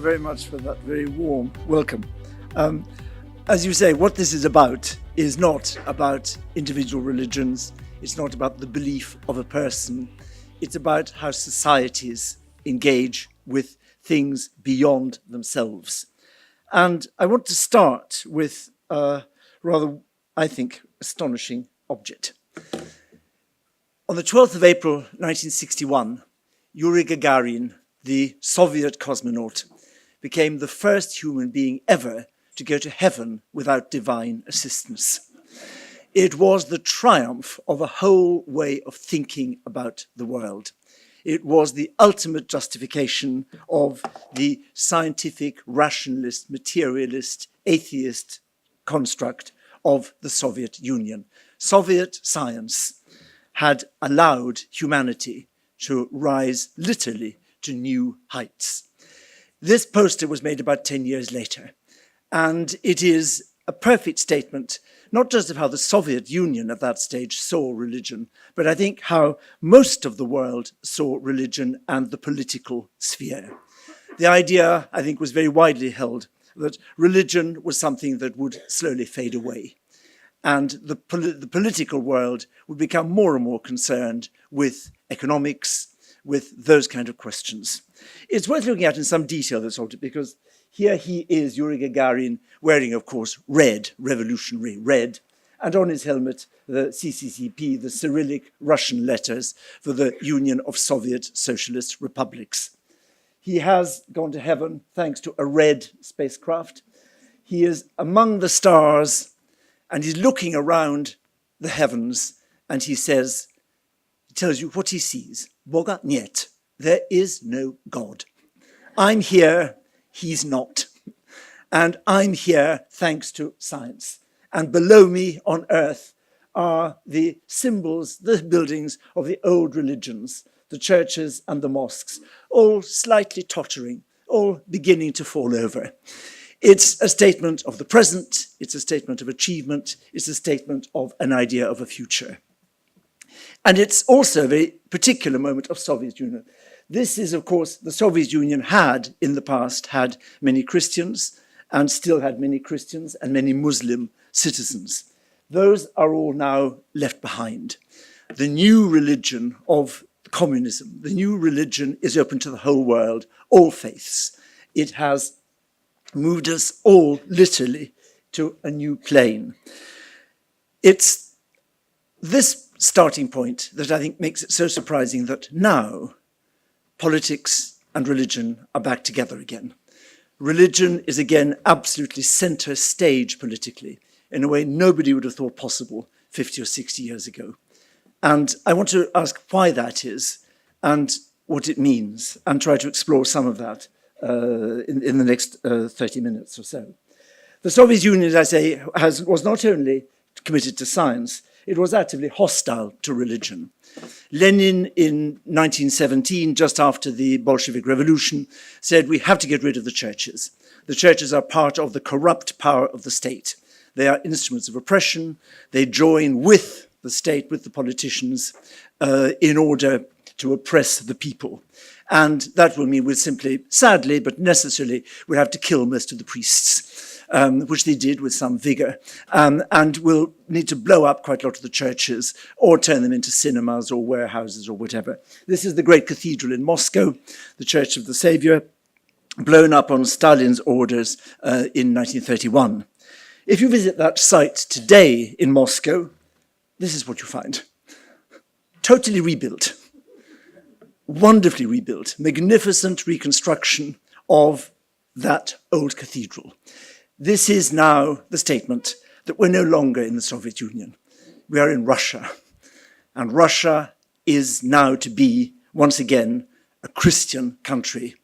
Very much for that very warm welcome. As you say, what this is about is not about individual religions. It's not about the belief of a person. It's about how societies engage with things beyond themselves. And I want to start with a rather, I think, astonishing object. On the 12th of April, 1961, Yuri Gagarin, the Soviet cosmonaut, became the first human being ever to go to heaven without divine assistance. It was the triumph of a whole way of thinking about the world. It was the ultimate justification of the scientific, rationalist, materialist, atheist construct of the Soviet Union. Soviet science had allowed humanity to rise literally to new heights. This poster was made about 10 years later, and it is a perfect statement, not just of how the Soviet Union at that stage saw religion, but I think how most of the world saw religion and the political sphere. The idea, I think, was very widely held that religion was something that would slowly fade away, and the political world would become more and more concerned with economics, with those kind of questions. It's worth looking at in some detail, this object, because here he is, Yuri Gagarin, wearing, of course, red, revolutionary red, and on his helmet, the CCCP, the Cyrillic Russian letters for the Union of Soviet Socialist Republics. He has gone to heaven thanks to a red spacecraft. He is among the stars, and he's looking around the heavens, and he says, he tells you what he sees. Boga niet. There is no God. I'm here, he's not. And I'm here thanks to science. And below me on earth are the symbols, the buildings of the old religions, the churches and the mosques, all slightly tottering, all beginning to fall over. It's a statement of the present, it's a statement of achievement, it's a statement of an idea of a future. And it's also a very particular moment of Soviet Union. This is, of course, the Soviet Union had, in the past, had many Christians, and still had many Christians and many Muslim citizens. Those are all now left behind. The new religion of communism, the new religion is open to the whole world, all faiths. It has moved us all literally to a new plane. It's this starting point that I think makes it so surprising that now politics and religion are back together again. Religion is again absolutely center stage politically, in a way nobody would have thought possible 50 or 60 years ago. And I want to ask why that is and what it means, and try to explore some of that in the next 30 minutes or so. The Soviet Union, as I say, was not only committed to science, it was actively hostile to religion. Lenin in 1917, just after the Bolshevik Revolution, said we have to get rid of the churches. The churches are part of the corrupt power of the state. They are instruments of oppression. They join with the state, with the politicians, in order to oppress the people. And that will mean we'll simply, sadly, but necessarily, we'll have to kill most of the priests. Which they did with some vigor, and will need to blow up quite a lot of the churches or turn them into cinemas or warehouses or whatever. This is the great cathedral in Moscow, the Church of the Savior, blown up on Stalin's orders in 1931. If you visit that site today in Moscow, this is what you find. Totally rebuilt, wonderfully rebuilt, magnificent reconstruction of that old cathedral. This is now the statement that we're no longer in the Soviet Union. We are in Russia. And Russia is now to be, once again, a Christian country,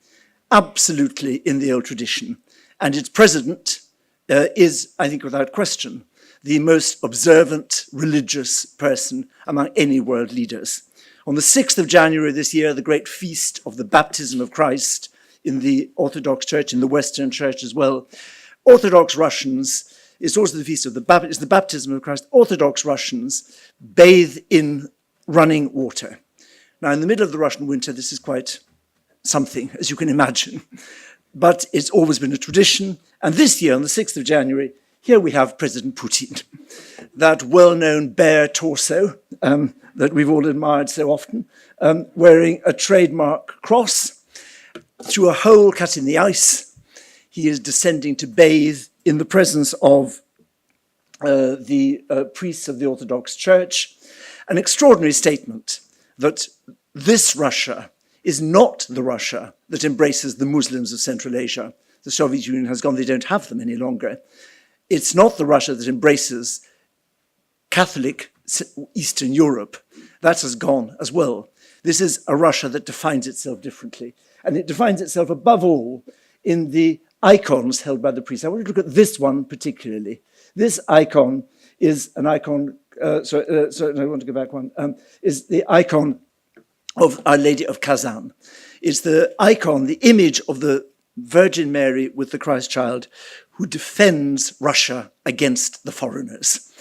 absolutely in the old tradition. And its president is, I think without question, the most observant religious person among any world leaders. On the 6th of January this year, the great feast of the baptism of Christ in the Orthodox Church, in the Western Church as well. Orthodox Russians, it's also the feast of the baptism of Christ. Orthodox Russians bathe in running water. Now, in the middle of the Russian winter, this is quite something, as you can imagine. But it's always been a tradition. And this year, on the 6th of January, here we have President Putin, that well-known bare torso that we've all admired so often, wearing a trademark cross. Through a hole cut in the ice, he is descending to bathe in the presence of the priests of the Orthodox Church. An extraordinary statement that this Russia is not the Russia that embraces the Muslims of Central Asia. The Soviet Union has gone, they don't have them any longer. It's not the Russia that embraces Catholic Eastern Europe. That has gone as well. This is a Russia that defines itself differently. And it defines itself above all in the icons held by the priests. I want to look at this one particularly. This icon is an icon, I want to go back one, is the icon of Our Lady of Kazan. It's the icon, the image of the Virgin Mary with the Christ child who defends Russia against the foreigners.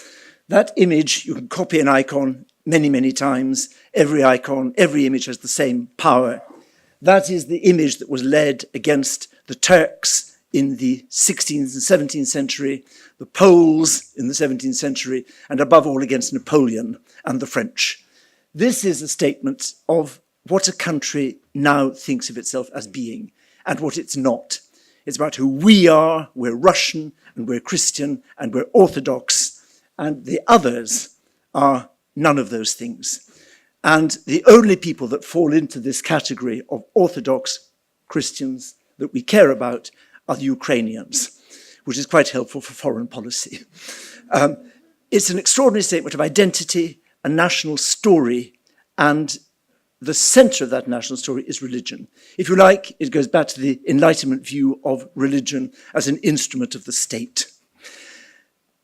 That image, you can copy an icon many, many times. Every icon, every image has the same power. That is the image that was led against the Turks in the 16th and 17th century, the Poles in the 17th century, and above all against Napoleon and the French. This is a statement of what a country now thinks of itself as being and what it's not. It's about who we are. We're Russian and we're Christian and we're Orthodox, and the others are none of those things. And the only people that fall into this category of Orthodox Christians that we care about are the Ukrainians, which is quite helpful for foreign policy. It's an extraordinary statement of identity, a national story, and the center of that national story is religion. If you like, it goes back to the Enlightenment view of religion as an instrument of the state.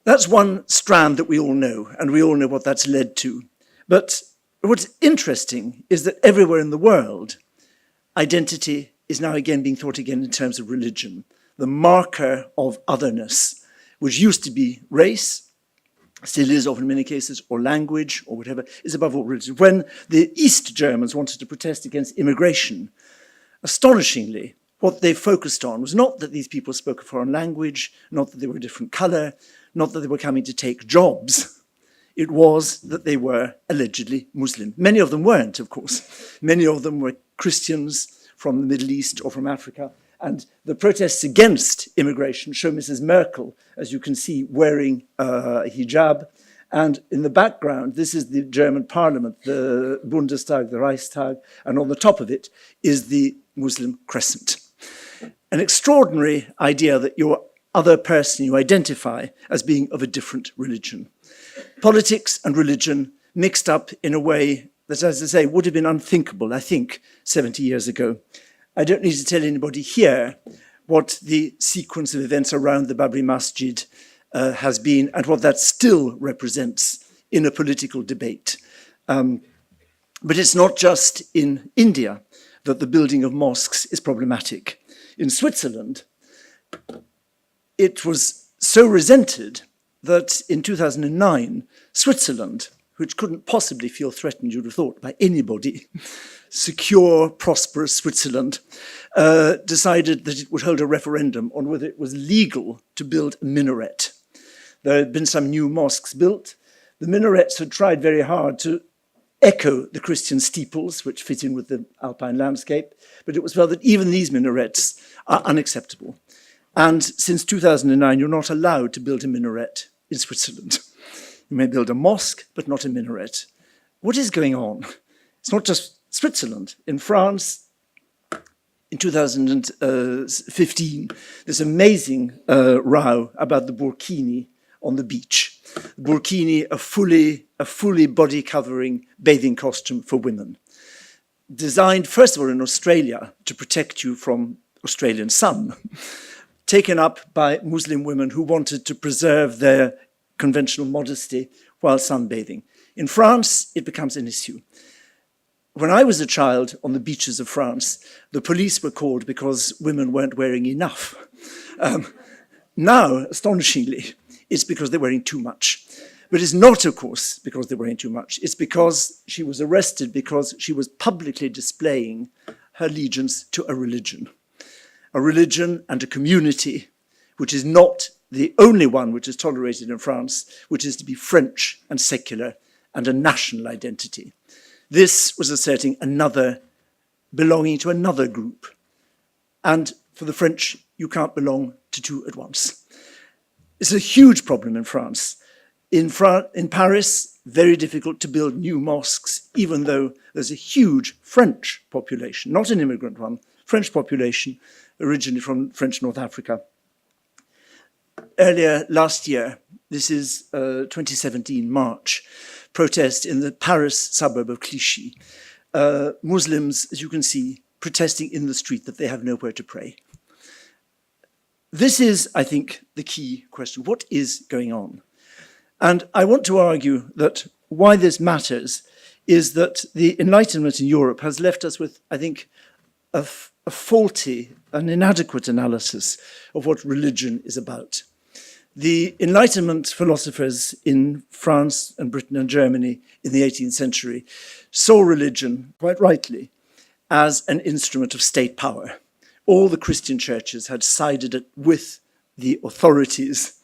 That's one strand that we all know, and we all know what that's led to. But what's interesting is that everywhere in the world, identity is now again being thought again in terms of religion, the marker of otherness, which used to be race, still is often in many cases, or language, or whatever, is above all religion. When the East Germans wanted to protest against immigration, astonishingly, what they focused on was not that these people spoke a foreign language, not that they were a different color, not that they were coming to take jobs. It was that they were allegedly Muslim. Many of them weren't, of course. Many of them were Christians from the Middle East or from Africa. And the protests against immigration show Mrs. Merkel, as you can see, wearing a hijab. And in the background, this is the German parliament, the Bundestag, the Reichstag, and on the top of it is the Muslim crescent. An extraordinary idea that your other person you identify as being of a different religion. Politics and religion mixed up in a way that, as I say, would have been unthinkable, I think, 70 years ago. I don't need to tell anybody here what the sequence of events around the Babri Masjid has been and what that still represents in a political debate. But it's not just in India that the building of mosques is problematic. In Switzerland, it was so resented that in 2009, Switzerland, which couldn't possibly feel threatened, you'd have thought, by anybody, secure, prosperous Switzerland, decided that it would hold a referendum on whether it was legal to build a minaret. There had been some new mosques built. The minarets had tried very hard to echo the Christian steeples, which fit in with the alpine landscape, but it was felt that even these minarets are unacceptable. And since 2009, you're not allowed to build a minaret in Switzerland. You may build a mosque, but not a minaret. What is going on? It's not just Switzerland. In France, in 2015, this amazing row about the burkini on the beach. Burkini, a fully body-covering bathing costume for women. Designed, first of all, in Australia to protect you from Australian sun. Taken up by Muslim women who wanted to preserve their conventional modesty while sunbathing. In France, it becomes an issue. when I was a child on the beaches of France, the police were called because women weren't wearing enough. Now, astonishingly, it's because they're wearing too much. But it's not, of course, because they're wearing too much. It's because she was arrested because she was publicly displaying her allegiance to a religion and a community, which is not the only one which is tolerated in France, which is to be French and secular and a national identity. This was asserting belonging to another group. And for the French, you can't belong to two at once. It's a huge problem in France. In Paris, very difficult to build new mosques, even though there's a huge French population, not an immigrant one, French population, originally from French North Africa. Earlier last year, this is 2017, March, protest in the Paris suburb of Clichy. Muslims, as you can see, protesting in the street that they have nowhere to pray. This is, I think, the key question. What is going on? And I want to argue that why this matters is that the Enlightenment in Europe has left us with, I think, a faulty, an inadequate analysis of what religion is about. The Enlightenment philosophers in France and Britain and Germany in the 18th century saw religion, quite rightly, as an instrument of state power. All the Christian churches had sided with the authorities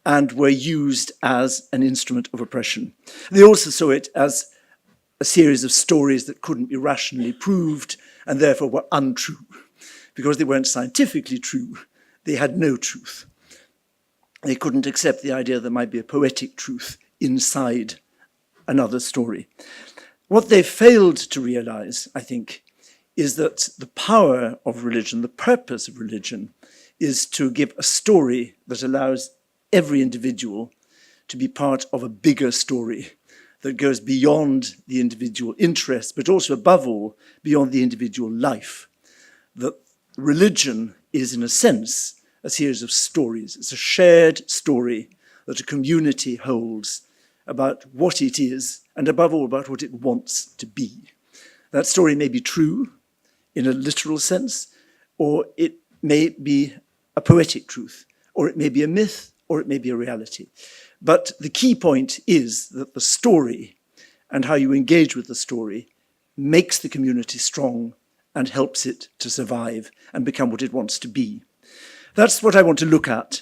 and were used as an instrument of oppression. They also saw it as a series of stories that couldn't be rationally proved and therefore were untrue. Because they weren't scientifically true, they had no truth. They couldn't accept the idea there might be a poetic truth inside another story. What they failed to realize, I think, is that the power of religion, the purpose of religion, is to give a story that allows every individual to be part of a bigger story that goes beyond the individual interest, but also, above all, beyond the individual life. That religion is, in a sense, a series of stories. It's a shared story that a community holds about what it is, and above all, about what it wants to be. That story may be true in a literal sense, or it may be a poetic truth, or it may be a myth, or it may be a reality. But the key point is that the story and how you engage with the story makes the community strong and helps it to survive and become what it wants to be. That's what I want to look at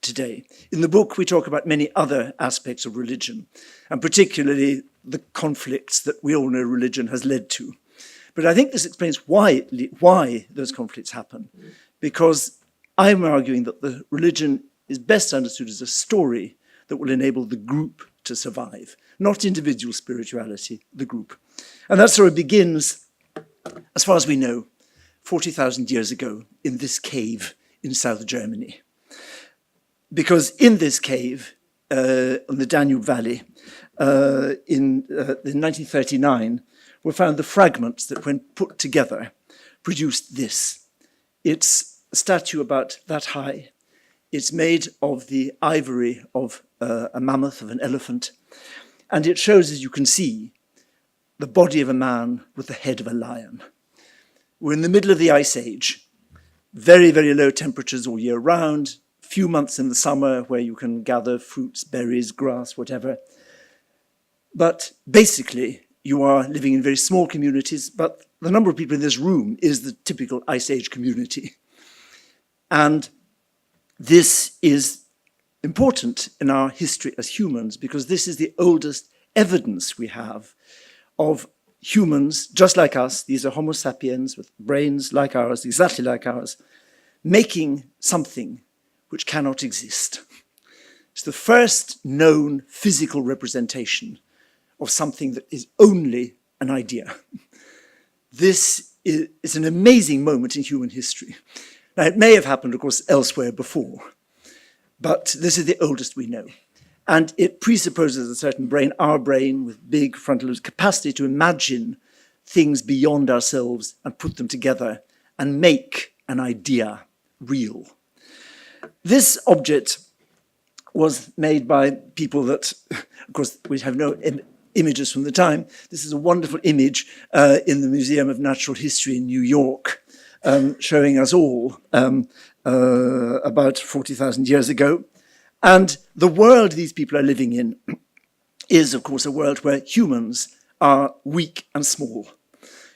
today. In the book, we talk about many other aspects of religion, and particularly the conflicts that we all know religion has led to. But I think this explains why those conflicts happen, because I'm arguing that the religion is best understood as a story that will enable the group to survive, not individual spirituality, the group. And that story begins, as far as we know, 40,000 years ago in this cave in South Germany. Because in this cave, on the Danube Valley, in 1939, were found the fragments that, when put together, produced this. It's a statue about that high. It's made of the ivory of a mammoth, of an elephant, and it shows, as you can see, the body of a man with the head of a lion. We're in the middle of the Ice Age, very, very low temperatures all year round, few months in the summer where you can gather fruits, berries, grass, whatever. But basically, you are living in very small communities, but the number of people in this room is the typical Ice Age community. And this is important in our history as humans because this is the oldest evidence we have of humans, just like us. These are Homo sapiens with brains like ours, exactly like ours, making something which cannot exist. It's the first known physical representation of something that is only an idea. This is an amazing moment in human history. Now, it may have happened, of course, elsewhere before, but this is the oldest we know. And it presupposes a certain brain, our brain, with big frontal lobes, capacity to imagine things beyond ourselves and put them together and make an idea real. This object was made by people that, of course, we have no images from the time. This is a wonderful image in the Museum of Natural History in New York, showing us all about 40,000 years ago. And the world these people are living in is, of course, a world where humans are weak and small.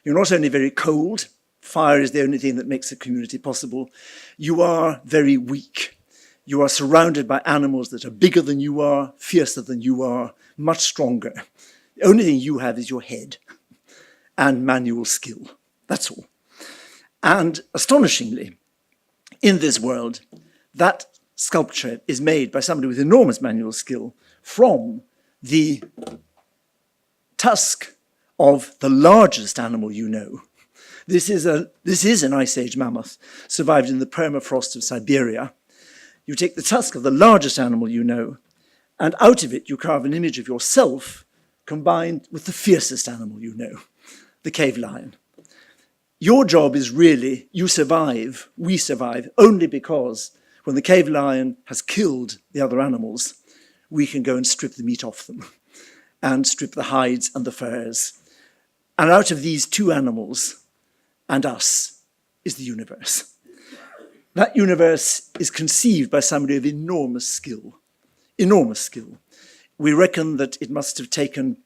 You're not only very cold, fire is the only thing that makes a community possible, you are very weak. You are surrounded by animals that are bigger than you are, fiercer than you are, much stronger. The only thing you have is your head and manual skill. That's all. And astonishingly, in this world, that sculpture is made by somebody with enormous manual skill from the tusk of the largest animal you know. This is an Ice Age mammoth, survived in the permafrost of Siberia. You take the tusk of the largest animal you know, and out of it you carve an image of yourself combined with the fiercest animal you know, the cave lion. Your job is really, you survive, we survive, only because when the cave lion has killed the other animals, we can go and strip the meat off them and strip the hides and the furs. And out of these two animals and us is the universe. That universe is conceived by somebody of enormous skill, enormous skill. We reckon that it must have taken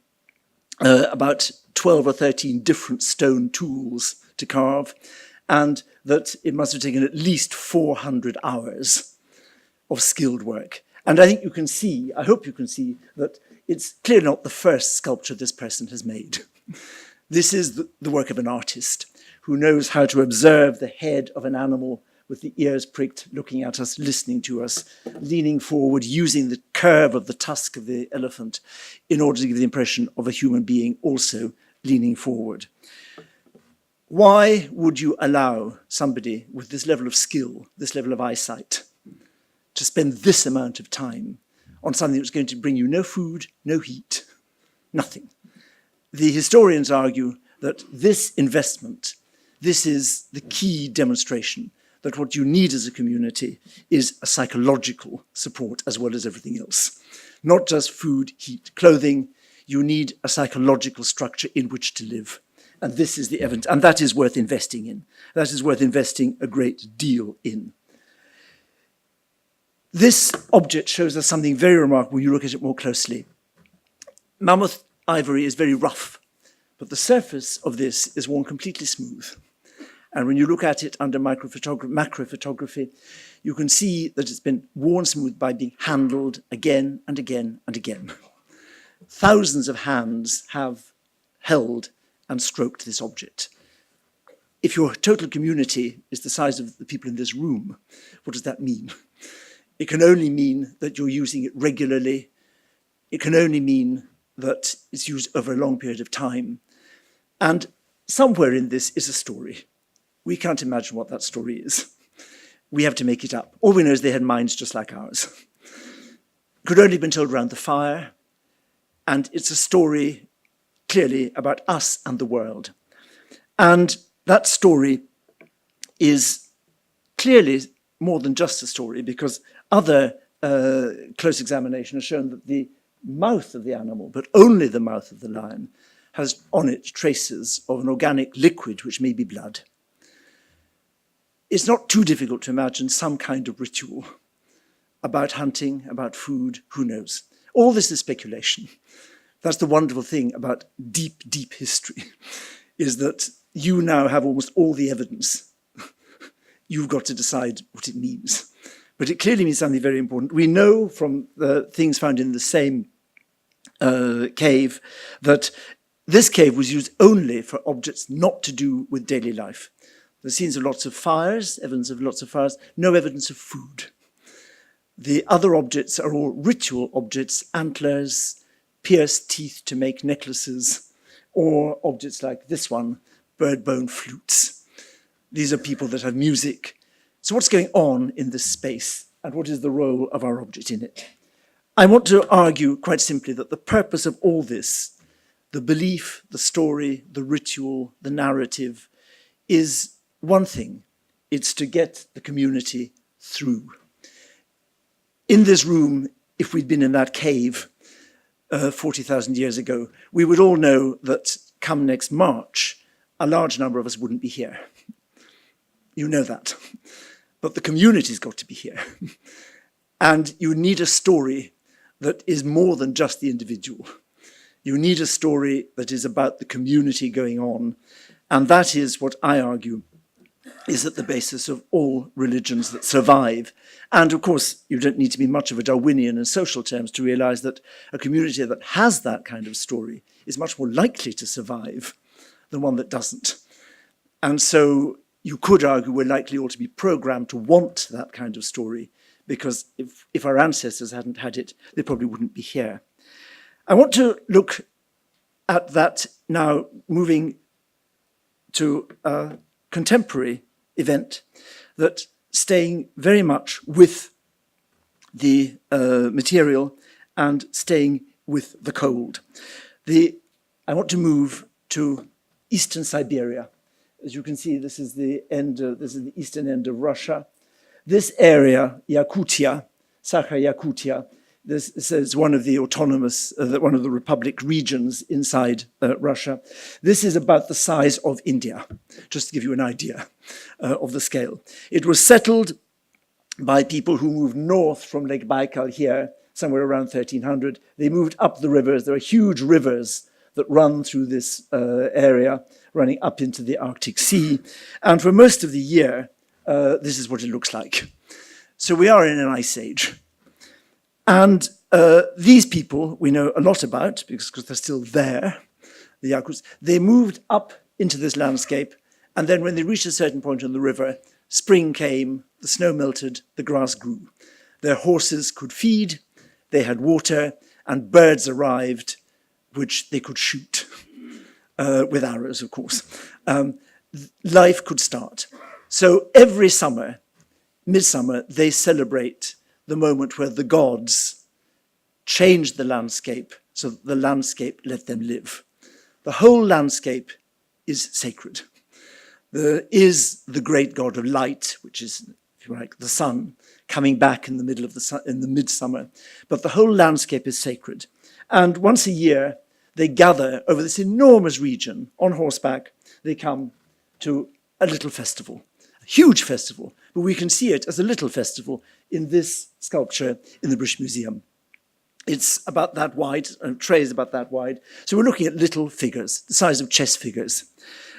about 12 or 13 different stone tools to carve, and that it must have taken at least 400 hours of skilled work. And I think you can see, I hope you can see, that it's clearly not the first sculpture this person has made. This is the work of an artist who knows how to observe the head of an animal with the ears pricked, looking at us, listening to us, leaning forward, using the curve of the tusk of the elephant in order to give the impression of a human being also leaning forward. Why would you allow somebody with this level of skill, this level of eyesight, to spend this amount of time on something that's going to bring you no food, no heat, nothing? The historians argue that this investment, this is the key demonstration that what you need as a community is a psychological support as well as everything else. Not just food, heat, clothing. You need a psychological structure in which to live. And this is the evidence, and that is worth investing in. That is worth investing a great deal in. This object shows us something very remarkable when you look at it more closely. Mammoth ivory is very rough, but the surface of this is worn completely smooth. And when you look at it under macrophotography, you can see that it's been worn smooth by being handled again and again and again. Thousands of hands have held and stroked this object. If your total community is the size of the people in this room, what does that mean? It can only mean that you're using it regularly. It can only mean that it's used over a long period of time. And somewhere in this is a story. We can't imagine what that story is. We have to make it up. All we know is they had minds just like ours. It could only have been told around the fire, and it's a story clearly about us and the world. And that story is clearly more than just a story, because other close examination has shown that the mouth of the animal, but only the mouth of the lion, has on it traces of an organic liquid which may be blood. It's not too difficult to imagine some kind of ritual about hunting, about food, who knows. All this is speculation. That's the wonderful thing about deep, deep history, is that you now have almost all the evidence. You've got to decide what it means. But it clearly means something very important. We know from the things found in the same cave that this cave was used only for objects not to do with daily life. There's scenes of lots of fires, evidence of lots of fires, no evidence of food. The other objects are all ritual objects, antlers, pierced teeth to make necklaces, or objects like this one, bird bone flutes. These are people that have music. So what's going on in this space, and what is the role of our object in it? I want to argue quite simply that the purpose of all this, the belief, the story, the ritual, the narrative, is one thing. It's to get the community through. In this room, if we'd been in that cave, 40,000 years ago, we would all know that come next March, a large number of us wouldn't be here. You know that. But the community's got to be here. And you need a story that is more than just the individual. You need a story that is about the community going on. And that is what I argue is at the basis of all religions that survive. And of course, you don't need to be much of a Darwinian in social terms to realize that a community that has that kind of story is much more likely to survive than one that doesn't. And so you could argue we're likely all to be programmed to want that kind of story, because if our ancestors hadn't had it, they probably wouldn't be here. I want to look at that now, moving to a contemporary event that staying very much with the material and staying with the cold. I want to move to eastern Siberia. As you can see, this is the eastern end of Russia. This area, Yakutia, Sakha-Yakutia, this is one of the autonomous, one of the republic regions inside Russia. This is about the size of India, just to give you an idea of the scale. It was settled by people who moved north from Lake Baikal here, somewhere around 1300. They moved up the rivers. There are huge rivers that run through this area, running up into the Arctic Sea. And for most of the year, this is what it looks like. So we are in an ice age. And these people we know a lot about, because they're still there, the Yakuts. They moved up into this landscape, and then when they reached a certain point on the river, spring came, the snow melted, the grass grew. Their horses could feed, they had water, and birds arrived, which they could shoot, with arrows, of course. Life could start. So every summer, midsummer, they celebrate the moment where the gods changed the landscape so that the landscape let them live. The whole landscape is sacred. There is the great god of light, which is, if you like, the sun, coming back in the middle of in the midsummer. But the whole landscape is sacred. And once a year, they gather over this enormous region on horseback. They come to a little festival, a huge festival, but we can see it as a little festival in this sculpture in the British Museum. It's about that wide, a tray is about that wide. So we're looking at little figures, the size of chess figures.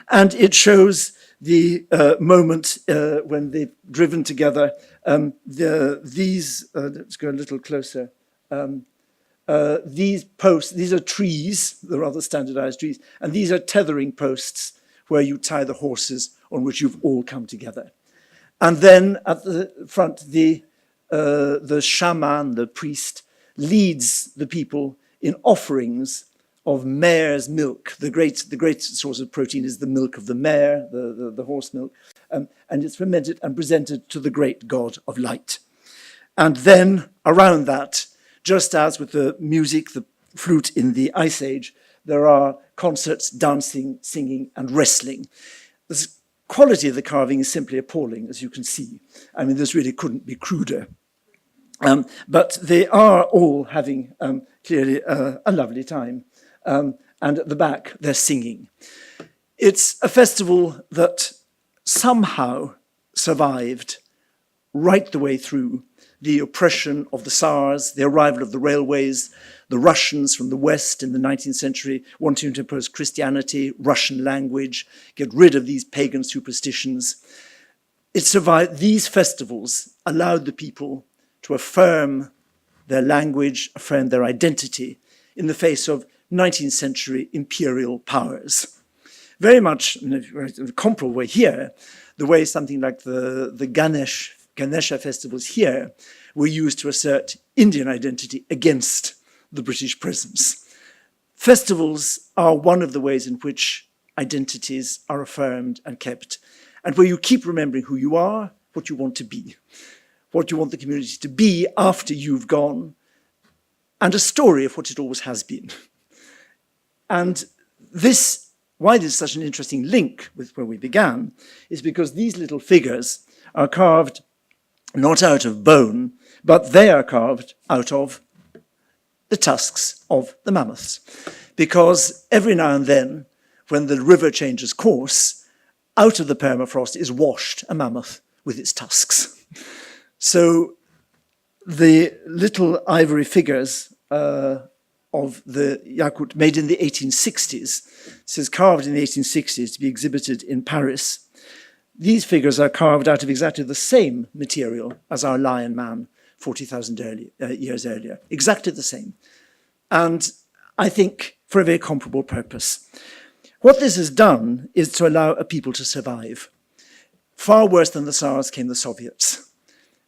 And it shows the moment when they've driven together these, let's go a little closer. These posts, these are trees, the rather standardized trees, and these are tethering posts where you tie the horses on which you've all come together. And then at the front, the shaman, the priest, leads the people in offerings of mare's milk. The great source of protein is the milk of the mare, the horse milk, and it's fermented and presented to the great god of light. And then around that, just as with the music, the flute in the Ice Age, there are concerts, dancing, singing, and wrestling. The quality of the carving is simply appalling, as you can see. I mean, this really couldn't be cruder. But they are all having clearly a lovely time. And at the back, they're singing. It's a festival that somehow survived right the way through the oppression of the Tsars, the arrival of the railways, the Russians from the West in the 19th century wanting to impose Christianity, Russian language, get rid of these pagan superstitions. It survived. These festivals allowed the people to affirm their language, affirm their identity in the face of 19th century imperial powers. Very much in a comparable way here, the way something like the Ganesha festivals here were used to assert Indian identity against the British presence. Festivals are one of the ways in which identities are affirmed and kept, and where you keep remembering who you are, what you want to be, what you want the community to be after you've gone, and a story of what it always has been. And this, why there's such an interesting link with where we began, is because these little figures are carved not out of bone, but they are carved out of the tusks of the mammoths. Because every now and then, when the river changes course, out of the permafrost is washed a mammoth with its tusks. So the little ivory figures of the Yakut made in the 1860s, it says carved in the 1860s to be exhibited in Paris. These figures are carved out of exactly the same material as our Lion Man 40,000 years earlier, exactly the same. And I think for a very comparable purpose. What this has done is to allow a people to survive. Far worse than the Tsars came the Soviets.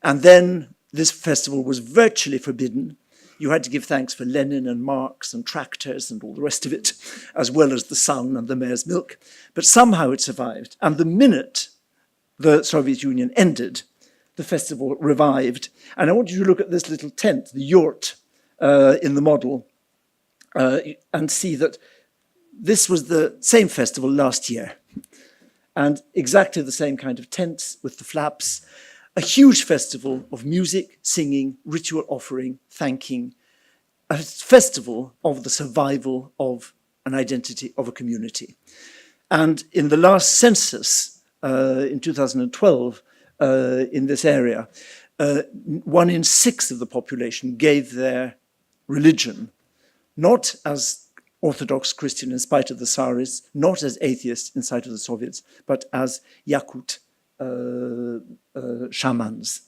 And then this festival was virtually forbidden. You had to give thanks for Lenin and Marx and tractors and all the rest of it, as well as the sun and the mare's milk. But somehow it survived. And the minute the Soviet Union ended, the festival revived. And I want you to look at this little tent, the yurt, in the model, and see that this was the same festival last year. And exactly the same kind of tents with the flaps. A huge festival of music, singing, ritual offering, thanking. A festival of the survival of an identity of a community. And in the last census, in 2012, in this area, 1 in 6 of the population gave their religion, not as Orthodox Christian in spite of the Tsaris, not as atheist in spite of the Soviets, but as Yakut shamans,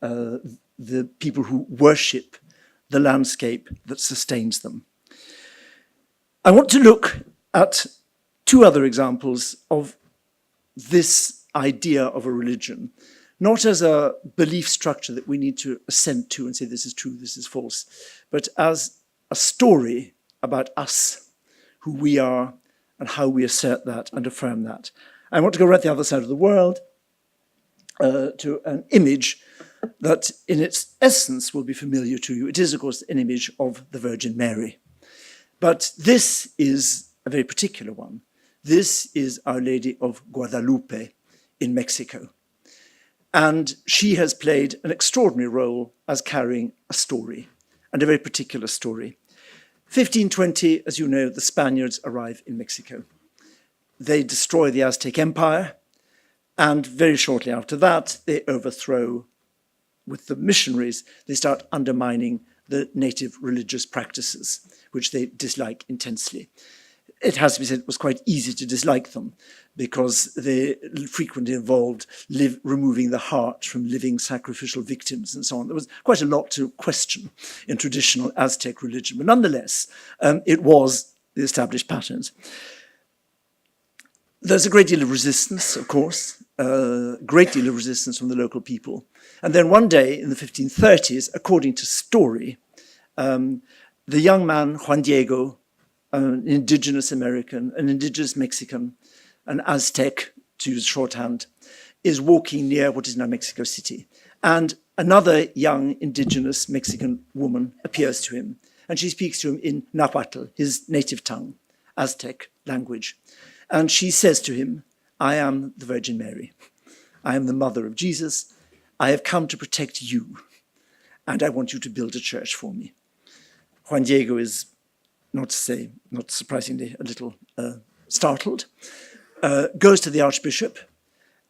the people who worship the landscape that sustains them. I want to look at 2 other examples of this idea of a religion, not as a belief structure that we need to assent to and say this is true, this is false, but as a story about us, who we are, and how we assert that and affirm that. I want to go right the other side of the world to an image that in its essence will be familiar to you. It is, of course, an image of the Virgin Mary. But this is a very particular one. This is Our Lady of Guadalupe in Mexico. And she has played an extraordinary role as carrying a story, and a very particular story. 1520, as you know, the Spaniards arrive in Mexico. They destroy the Aztec Empire, and very shortly after that, they overthrow, with the missionaries, they start undermining the native religious practices, which they dislike intensely. It has to be said it was quite easy to dislike them because they frequently involved removing the heart from living sacrificial victims and so on. There was quite a lot to question in traditional Aztec religion, but nonetheless, it was the established patterns. There's a great deal of resistance, of course, a great deal of resistance from the local people. And then one day in the 1530s, according to story, the young man, Juan Diego, an indigenous American, an indigenous Mexican, an Aztec, to use shorthand, is walking near what is now Mexico City. And another young indigenous Mexican woman appears to him, and she speaks to him in Nahuatl, his native tongue, Aztec language. And she says to him, I am the Virgin Mary. I am the mother of Jesus. I have come to protect you, and I want you to build a church for me. Juan Diego is, not to say, not surprisingly, a little startled, goes to the Archbishop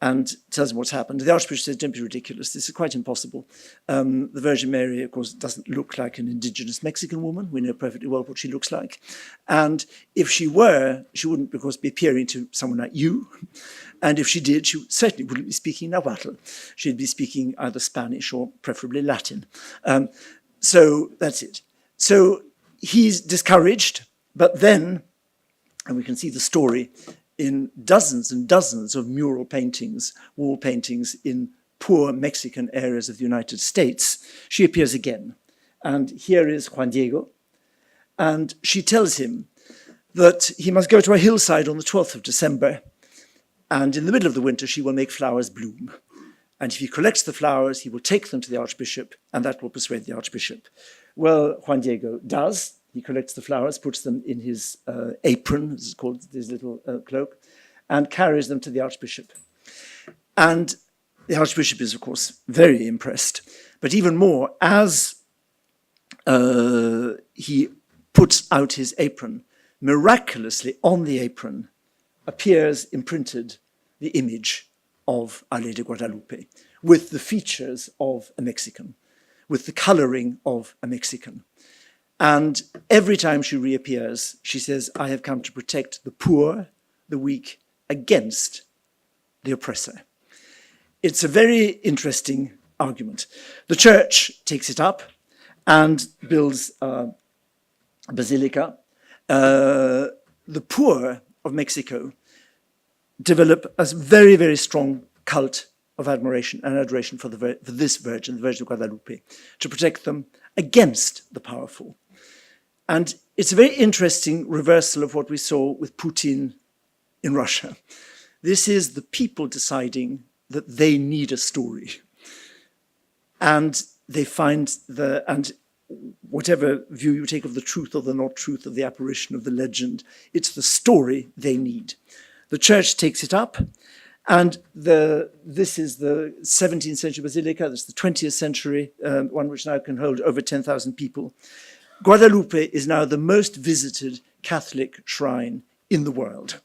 and tells him what's happened. The Archbishop says, don't be ridiculous, this is quite impossible. The Virgin Mary, of course, doesn't look like an indigenous Mexican woman. We know perfectly well what she looks like. And if she were, she wouldn't, of course, be appearing to someone like you. And if she did, she certainly wouldn't be speaking Nahuatl. She'd be speaking either Spanish or preferably Latin. So that's it. So he's discouraged, but then, and we can see the story in dozens and dozens of mural paintings, wall paintings in poor Mexican areas of the United States, she appears again. And here is Juan Diego. And she tells him that he must go to a hillside on the 12th of December. And in the middle of the winter, she will make flowers bloom. And if he collects the flowers, he will take them to the Archbishop, and that will persuade the Archbishop. Well, Juan Diego does. He collects the flowers, puts them in his apron, as it's called, his little cloak, and carries them to the Archbishop. And the Archbishop is, of course, very impressed. But even more, as he puts out his apron. Miraculously, on the apron appears imprinted the image of Our Lady of Guadalupe, with the features of a Mexican, with the coloring of a Mexican. And every time she reappears, she says, I have come to protect the poor, the weak, against the oppressor. It's a very interesting argument. The church takes it up and builds a basilica. The poor of Mexico develop a very, very strong cult of admiration and adoration for this Virgin, the Virgin of Guadalupe, to protect them against the powerful. And it's a very interesting reversal of what we saw with Putin in Russia. This is the people deciding that they need a story. And they find and whatever view you take of the truth or the not truth of the apparition of the legend, it's the story they need. The church takes it up, and this is the 17th century basilica, this is the 20th century one, which now can hold over 10,000 people. Guadalupe is now the most visited Catholic shrine in the world,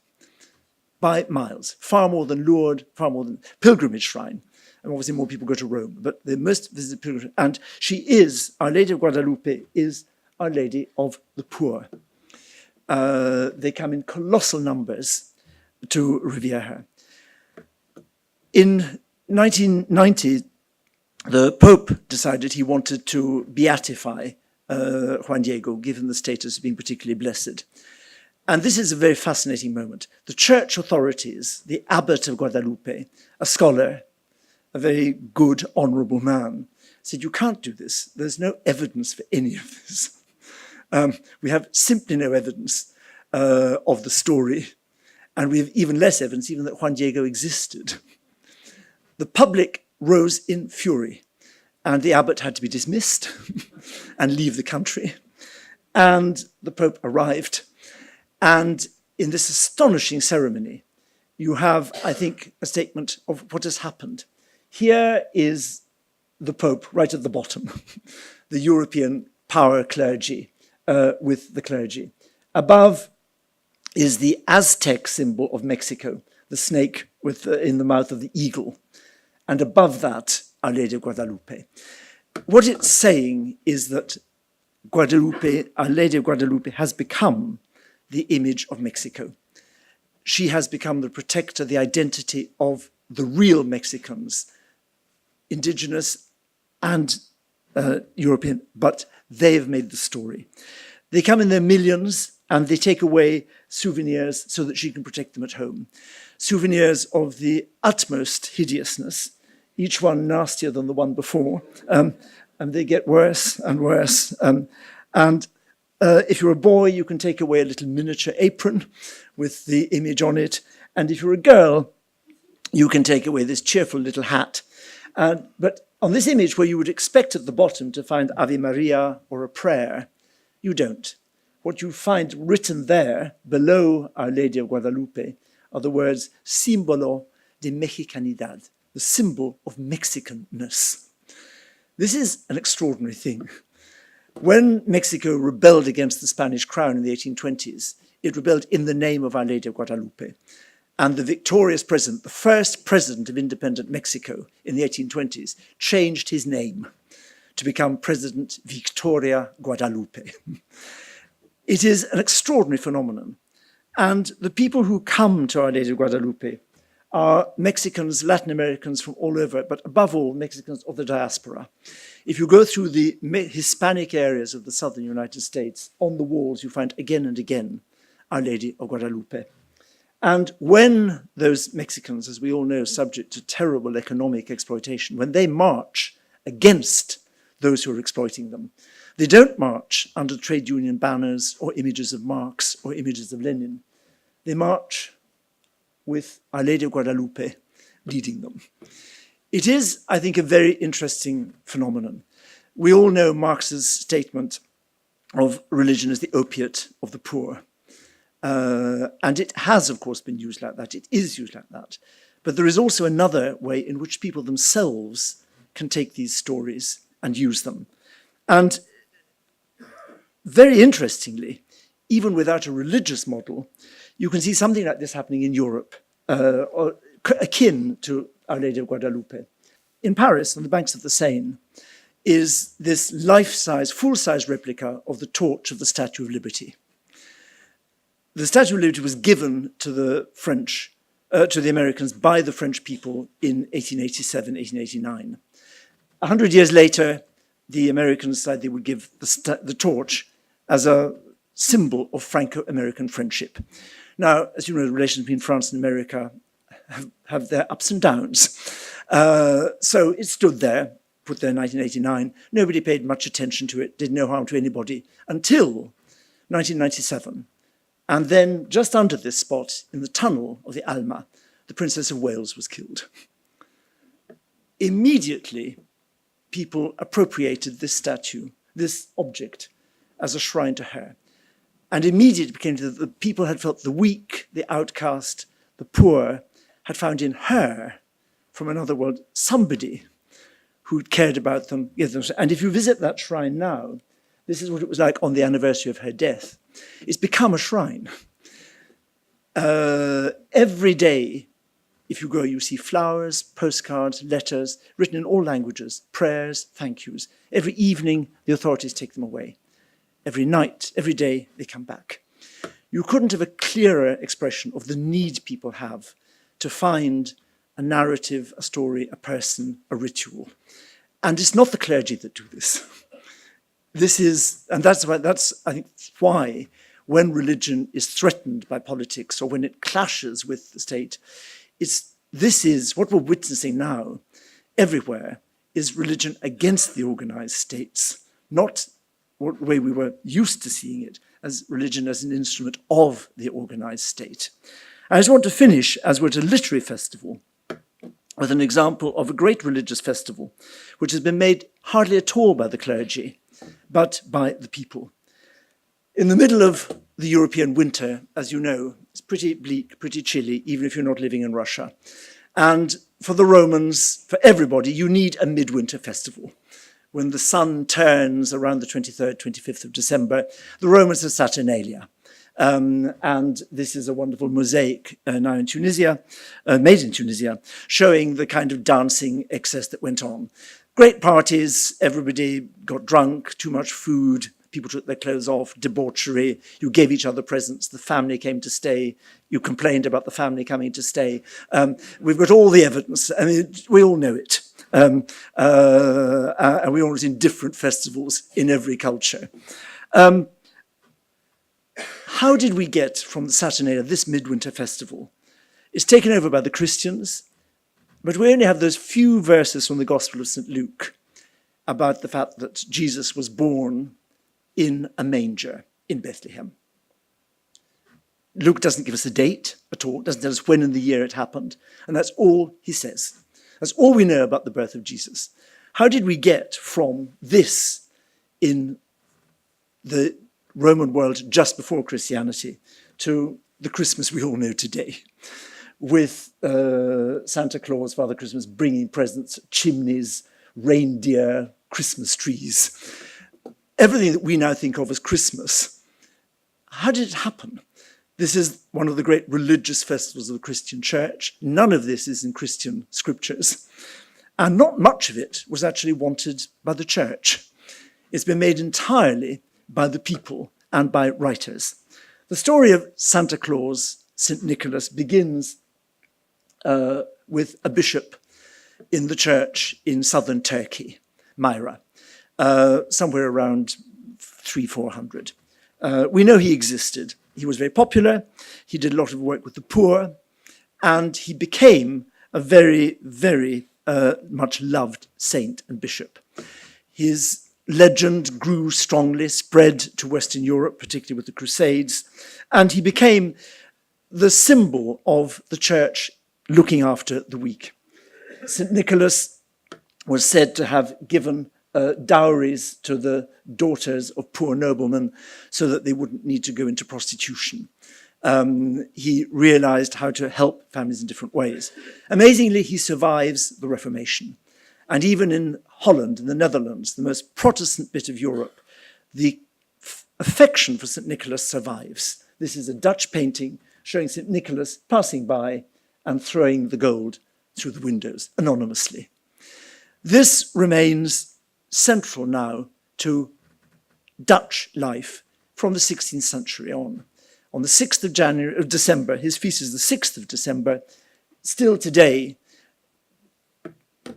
by miles, far more than Lourdes, far more than pilgrimage shrine. And obviously more people go to Rome, but the most visited pilgrimage, and she is, Our Lady of Guadalupe is Our Lady of the poor. They come in colossal numbers to revere her. In 1990, the Pope decided he wanted to beatify Juan Diego, given the status of being particularly blessed. And this is a very fascinating moment. The church authorities, the abbot of Guadalupe, a scholar, a very good, honorable man, said, you can't do this. There's no evidence for any of this. We have simply no evidence of the story. And we have even less evidence even that Juan Diego existed. The public rose in fury, and the abbot had to be dismissed and leave the country. And the Pope arrived. And in this astonishing ceremony, you have, I think, a statement of what has happened. Here is the Pope right at the bottom, the European power clergy with the clergy. Above is the Aztec symbol of Mexico, the snake in the mouth of the eagle. And above that, Our Lady of Guadalupe. What it's saying is that Guadalupe, Our Lady of Guadalupe, has become the image of Mexico. She has become the protector, the identity of the real Mexicans, indigenous and European, but they have made the story. They come in their millions and they take away souvenirs so that she can protect them at home. Souvenirs of the utmost hideousness, each one nastier than the one before, and they get worse and worse. If you're a boy, you can take away a little miniature apron with the image on it. And if you're a girl, you can take away this cheerful little hat. But on this image, where you would expect at the bottom to find Ave Maria or a prayer, you don't. What you find written there, below Our Lady of Guadalupe, are the words, símbolo de mexicanidad, the symbol of Mexicanness. This is an extraordinary thing. When Mexico rebelled against the Spanish crown in the 1820s, it rebelled in the name of Our Lady of Guadalupe. And the victorious president, the first president of independent Mexico in the 1820s, changed his name to become President Victoria Guadalupe. It is an extraordinary phenomenon. And the people who come to Our Lady of Guadalupe are Mexicans, Latin Americans from all over, but above all, Mexicans of the diaspora. If you go through the Hispanic areas of the southern United States, on the walls you find again and again Our Lady of Guadalupe. And when those Mexicans, as we all know, subject to terrible economic exploitation, when they march against those who are exploiting them, they don't march under trade union banners or images of Marx or images of Lenin. They march with Our Lady of Guadalupe leading them. It is, I think, a very interesting phenomenon. We all know Marx's statement of religion as the opiate of the poor. And it has, of course, been used like that. It is used like that. But there is also another way in which people themselves can take these stories and use them. And very interestingly, even without a religious model, you can see something like this happening in Europe, or akin to Our Lady of Guadalupe. In Paris, on the banks of the Seine, is this life-size, full-size replica of the torch of the Statue of Liberty. The Statue of Liberty was given to the French, to the Americans by the French people in 1887, 1889. 100 years later, the Americans decided they would give the torch as a symbol of Franco-American friendship. Now, as you know, the relations between France and America have their ups and downs. So it stood there, put there in 1989. Nobody paid much attention to it, did no harm to anybody, until 1997. And then just under this spot, in the tunnel of the Alma, the Princess of Wales was killed. Immediately, people appropriated this statue, this object, as a shrine to her. And immediately it became that the people had felt the weak, the outcast, the poor, had found in her, from another world, somebody who cared about them. And if you visit that shrine now, this is what it was like on the anniversary of her death. It's become a shrine. Every day, if you go, you see flowers, postcards, letters, written in all languages, prayers, thank yous. Every evening, the authorities take them away. Every night, every day, they come back. You couldn't have a clearer expression of the need people have to find a narrative, a story, a person, a ritual. And it's not the clergy that do this. That's I think why when religion is threatened by politics or when it clashes with the state, this is what we're witnessing now everywhere, is religion against the organized states, not the way we were used to seeing it, as religion as an instrument of the organized state. I just want to finish, as we're at a literary festival, with an example of a great religious festival, which has been made hardly at all by the clergy, but by the people. In the middle of the European winter, as you know, it's pretty bleak, pretty chilly, even if you're not living in Russia. And for the Romans, for everybody, you need a Midwinter Festival. When the sun turns around the 23rd, 25th of December, the Romans have Saturnalia. And this is a wonderful mosaic now in Tunisia, made in Tunisia, showing the kind of dancing excess that went on. Great parties, everybody got drunk, too much food, people took their clothes off, debauchery, you gave each other presents, the family came to stay, you complained about the family coming to stay. We've got all the evidence, I mean, we all know it. And we all know it in different festivals in every culture. How did we get from the Saturnalia, this Midwinter Festival? It's taken over by the Christians, but we only have those few verses from the Gospel of St. Luke about the fact that Jesus was born in a manger in Bethlehem. Luke doesn't give us a date at all, doesn't tell us when in the year it happened, and that's all he says. That's all we know about the birth of Jesus. How did we get from this in the Roman world just before Christianity to the Christmas we all know today, with Santa Claus, Father Christmas, bringing presents, chimneys, reindeer, Christmas trees, everything that we now think of as Christmas? How did it happen? This is one of the great religious festivals of the Christian church. None of this is in Christian scriptures. And not much of it was actually wanted by the church. It's been made entirely by the people and by writers. The story of Santa Claus, St. Nicholas, begins with a bishop in the church in southern Turkey, Myra, somewhere around 300-400. We know he existed. He was very popular. He did a lot of work with the poor, and he became a very, very much loved saint and bishop. His legend grew strongly, spread to Western Europe, particularly with the Crusades, and he became the symbol of the church looking after the weak. St. Nicholas was said to have given dowries to the daughters of poor noblemen so that they wouldn't need to go into prostitution. He realized how to help families in different ways. Amazingly, he survives the Reformation. And even in Holland, in the Netherlands, the most Protestant bit of Europe, the affection for St. Nicholas survives. This is a Dutch painting showing St. Nicholas passing by and throwing the gold through the windows anonymously. This remains central now to Dutch life from the 16th century on. On the 6th of December, his feast is the 6th of December, still today,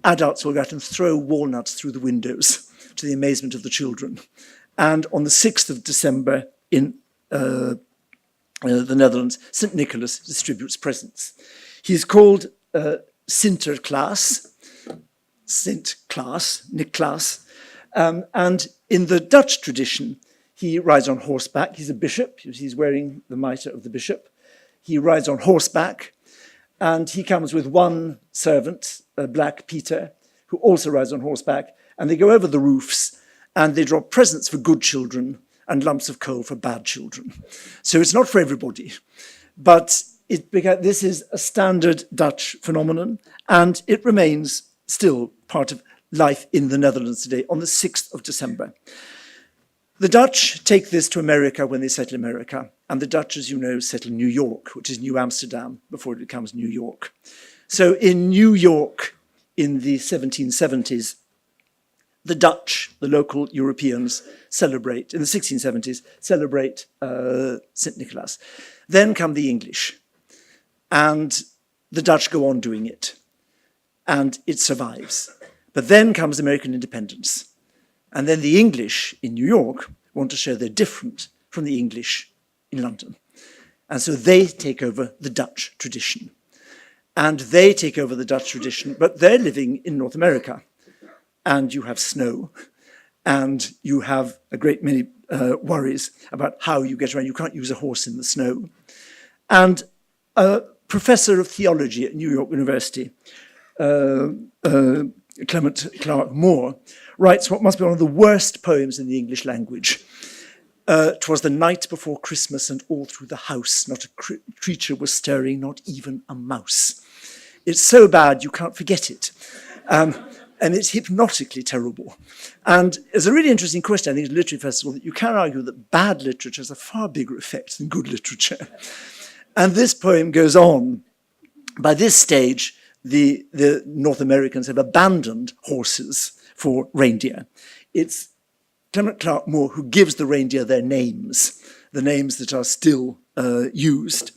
adults will go out and throw walnuts through the windows to the amazement of the children. And on the 6th of December in the Netherlands, St. Nicholas distributes presents. He's called Sinterklaas, Saint Klaas, Niklaas. And in the Dutch tradition, he rides on horseback. He's a bishop. He's wearing the mitre of the bishop. He rides on horseback, and he comes with one servant, Black Peter, who also rides on horseback, and they go over the roofs, and they drop presents for good children and lumps of coal for bad children. So it's not for everybody, but this is a standard Dutch phenomenon, and it remains still part of life in the Netherlands today on the 6th of December. The Dutch take this to America when they settle America, and the Dutch, as you know, settle New York, which is New Amsterdam, before it becomes New York. So in New York in the 1770s, the Dutch, the local Europeans, celebrate, in the 1670s, celebrate St. Nicholas. Then come the English, and the Dutch go on doing it, and it survives. But then comes American independence. And then the English in New York want to show they're different from the English in London. And so they take over the Dutch tradition. And they take over the Dutch tradition, but they're living in North America. And you have snow, and you have a great many worries about how you get around. You can't use a horse in the snow. And a professor of theology at New York University, Clement Clark Moore, writes what must be one of the worst poems in the English language. 'Twas the night before Christmas, and all through the house not a creature was stirring, not even a mouse. It's so bad you can't forget it. And it's hypnotically terrible. And it's a really interesting question, I think, at the Literary Festival, that you can argue that bad literature has a far bigger effect than good literature. And this poem goes on. By this stage, the North Americans have abandoned horses for reindeer. It's Clement Clark Moore who gives the reindeer their names, the names that are still used.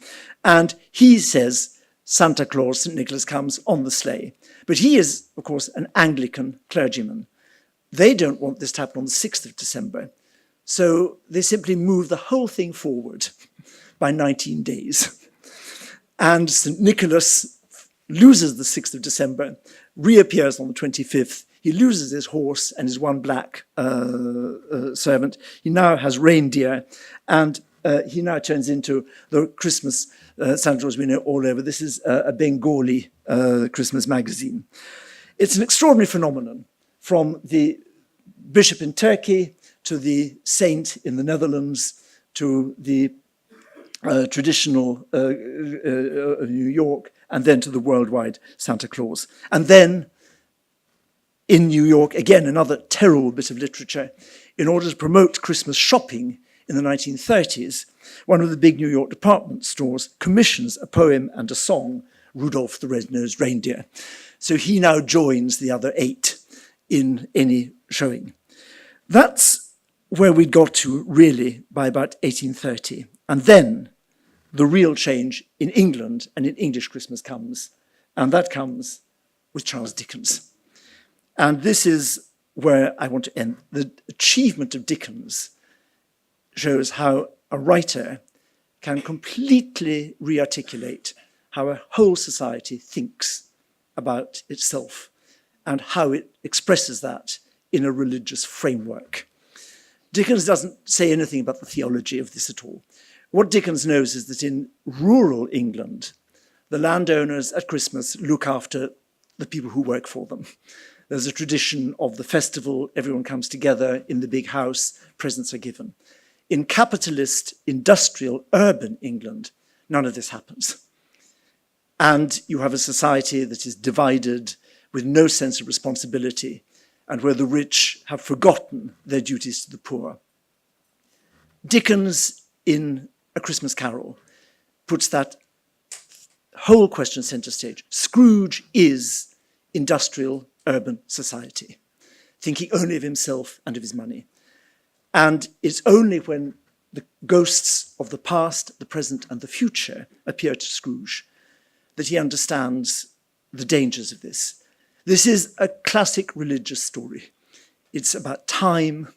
And he says, Santa Claus, St. Nicholas comes on the sleigh. But he is, of course, an Anglican clergyman. They don't want this to happen on the 6th of December. So they simply move the whole thing forward by 19 days. And St. Nicholas loses the 6th of December, reappears on the 25th. He loses his horse and his one black servant. He now has reindeer, and he now turns into the Christmas Santa Claus we know all over. This is a Bengali Christmas magazine. It's an extraordinary phenomenon, from the bishop in Turkey to the saint in the Netherlands to the traditional New York, and then to the worldwide Santa Claus. And then in New York, again, another terrible bit of literature. In order to promote Christmas shopping in the 1930s, one of the big New York department stores commissions a poem and a song, Rudolph the Red-Nosed Reindeer. So he now joins the other 8 in any showing. That's where we got to, really, by about 1830. And then the real change in England and in English Christmas comes, and that comes with Charles Dickens. And this is where I want to end. The achievement of Dickens shows how a writer can completely re-articulate how a whole society thinks about itself and how it expresses that in a religious framework. Dickens doesn't say anything about the theology of this at all. What Dickens knows is that in rural England, the landowners at Christmas look after the people who work for them. There's a tradition of the festival, everyone comes together in the big house, presents are given. In capitalist, industrial, urban England, none of this happens. And you have a society that is divided with no sense of responsibility, and where the rich have forgotten their duties to the poor. Dickens, in A Christmas Carol, puts that whole question centre stage. Scrooge is industrial urban society, thinking only of himself and of his money. And it's only when the ghosts of the past, the present, and the future appear to Scrooge that he understands the dangers of this. This is a classic religious story. It's about time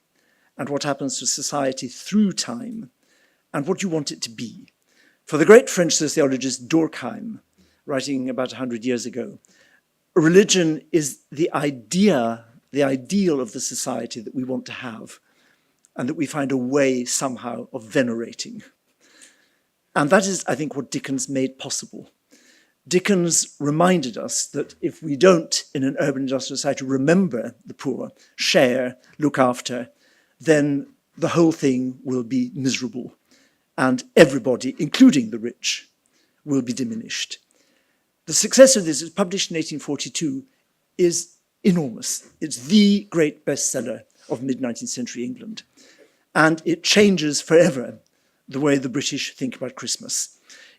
and what happens to society through time and what you want it to be. For the great French sociologist Durkheim, writing about 100 years ago, religion is the idea, the ideal of the society that we want to have and that we find a way somehow of venerating. And that is, I think, what Dickens made possible. Dickens reminded us that if we don't, in an urban industrial society, remember the poor, share, look after, then the whole thing will be miserable. And everybody, including the rich, will be diminished. The success of this, was published in 1842, is enormous. It's the great bestseller of mid-19th century England. And it changes forever the way the British think about Christmas.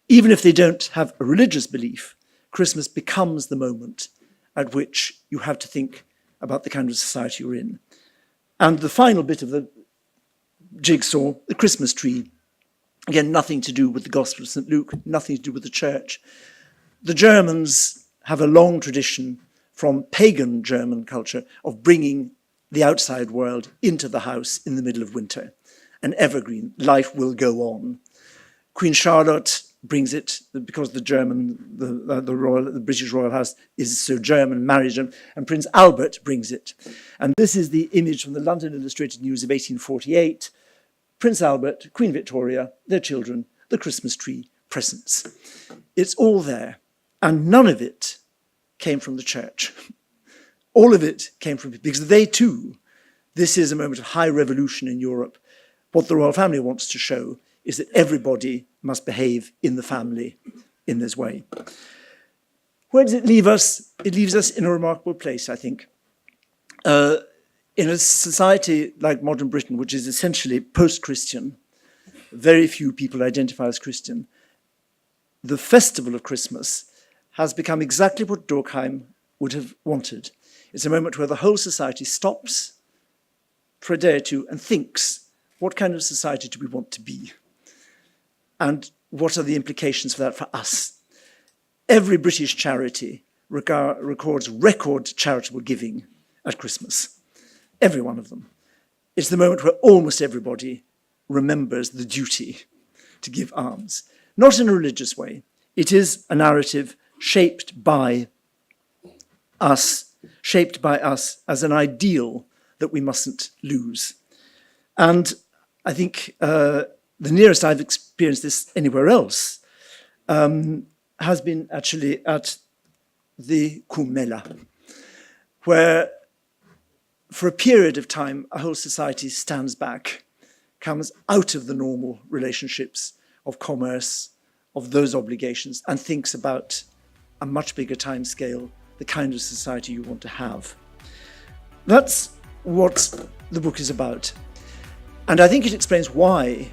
Even if they don't have a religious belief, Christmas becomes the moment at which you have to think about the kind of society you're in. And the final bit of the jigsaw, the Christmas tree, again, nothing to do with the Gospel of St. Luke, nothing to do with the church. The Germans have a long tradition from pagan German culture of bringing the outside world into the house in the middle of winter. An evergreen, life will go on. Queen Charlotte brings it because the British royal house is so German, married German, and Prince Albert brings it. And this is the image from the London Illustrated News of 1848. Prince Albert, Queen Victoria, their children, the Christmas tree, presents. It's all there, and none of it came from the church. All of it came from, because they too, this is a moment of high revolution in Europe. What the royal family wants to show is that everybody must behave in the family in this way. Where does it leave us? It leaves us in a remarkable place, I think. In a society like modern Britain, which is essentially post-Christian, very few people identify as Christian, the festival of Christmas has become exactly what Durkheim would have wanted. It's a moment where the whole society stops for a day or two and thinks, what kind of society do we want to be? And what are the implications for that for us? Every British charity records record charitable giving at Christmas. Every one of them. It's the moment where almost everybody remembers the duty to give alms. Not in a religious way. It is a narrative shaped by us as an ideal that we mustn't lose. And I think the nearest I've experienced this anywhere else has been actually at the Camela, where for a period of time, a whole society stands back, comes out of the normal relationships of commerce, of those obligations, and thinks about a much bigger time scale, the kind of society you want to have. That's what the book is about. And I think it explains why,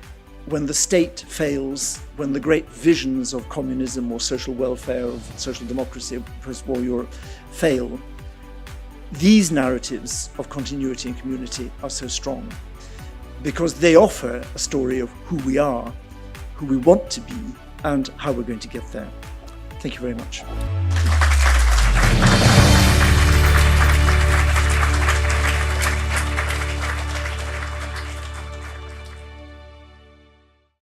when the state fails, when the great visions of communism or social welfare, of social democracy of post-war Europe fail, these narratives of continuity and community are so strong, because they offer a story of who we are, who we want to be, and how we're going to get there. Thank you very much.